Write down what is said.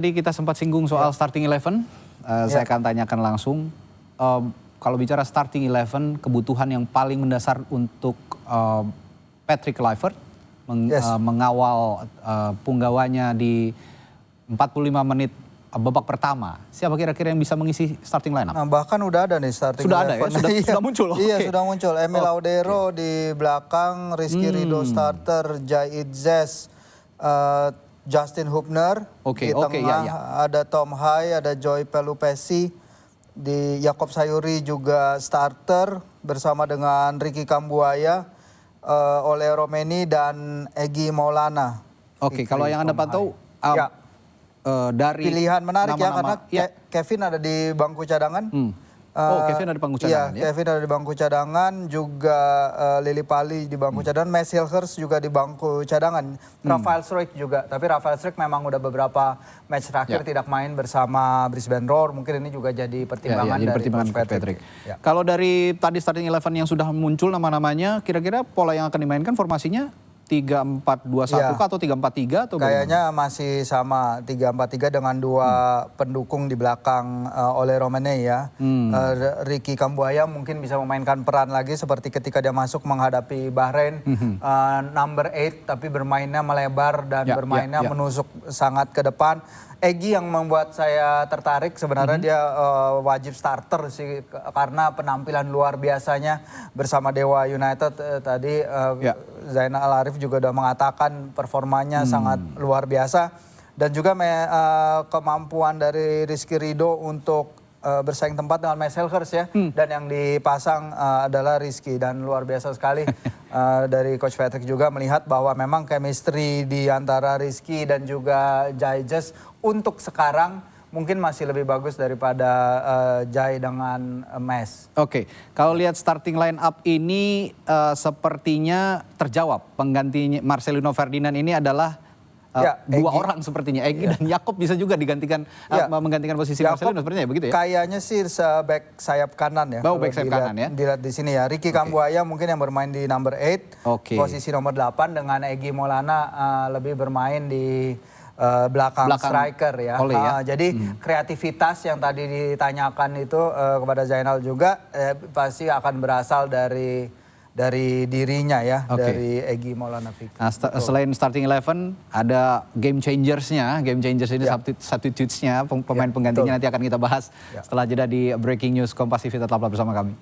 Tadi kita sempat singgung soal starting 11, saya akan tanyakan langsung. Kalau bicara starting 11, kebutuhan yang paling mendasar untuk Patrick Kluivert mengawal punggawanya di 45 menit babak pertama. Siapa kira-kira yang bisa mengisi starting lineup? Nah, bahkan udah ada nih starting sudah 11. Ada ya? Sudah muncul? Iya, sudah muncul. Emil Laudero di belakang, Rizky Ridho starter, Jai Itzes, Justin Hubner di tengah, ada Tom Hai, ada Joy Pelupesi, di Jakob Sayuri juga starter bersama dengan Ricky Kambuaya, Ole Romeni dan Egy Maulana. Oke, kalau yang Anda pantau dari pilihan menarik ya, karena Kevin ada di bangku cadangan. Kevin ada di bangku cadangan ya? Kevin ada di bangku cadangan, juga Lily Pali di bangku cadangan, Mads Hilgers juga di bangku cadangan, Rafael Struijk juga. Tapi Rafael Struijk memang udah beberapa match terakhir tidak main bersama Brisbane Roar, mungkin ini juga jadi pertimbangan dari Coach Patrick. Kalau dari tadi starting 11 yang sudah muncul nama-namanya, kira-kira pola yang akan dimainkan formasinya 3-4-2-1 atau 3-4-3 atau kayaknya masih sama 3-4-3 dengan dua pendukung di belakang Ole Romeni ya. Ricky Kambuaya mungkin bisa memainkan peran lagi seperti ketika dia masuk menghadapi Bahrain, number 8 tapi bermainnya melebar dan bermainnya menusuk sangat ke depan. Egy yang membuat saya tertarik sebenarnya, dia wajib starter sih karena penampilan luar biasanya bersama Dewa United tadi. Zainal Arif juga udah mengatakan performanya sangat luar biasa, dan juga kemampuan dari Rizky Ridho untuk bersaing tempat dengan Mads Hilgers ya. Dan yang dipasang adalah Rizky, dan luar biasa sekali dari Coach Patrick juga melihat bahwa memang chemistry di antara Rizky dan juga Jai Itzes untuk sekarang mungkin masih lebih bagus daripada Jai dengan Mads. Oke, kalau lihat starting line up ini sepertinya terjawab. Pengganti Marcelino Ferdinand ini adalah dua orang sepertinya. Egy dan Jakob bisa juga digantikan, menggantikan posisi Marcelino sepertinya ya, begitu ya? Kayaknya sih back sayap kanan ya. Back sayap kanan ya. Dilihat di sini ya. Ricky Kambuaya mungkin yang bermain di number 8, posisi nomor 8, dengan Egy Maulana lebih bermain di belakang striker ya. Jadi kreativitas yang tadi ditanyakan itu kepada Zainal juga pasti akan berasal dari dirinya ya, dari Egy Maulana Fikri. Nah, selain starting 11 ada game changersnya. Game changers ini substitutes-nya, pemain penggantinya nanti akan kita bahas setelah jeda di Breaking News Kompas TV. Tetaplah bersama kami.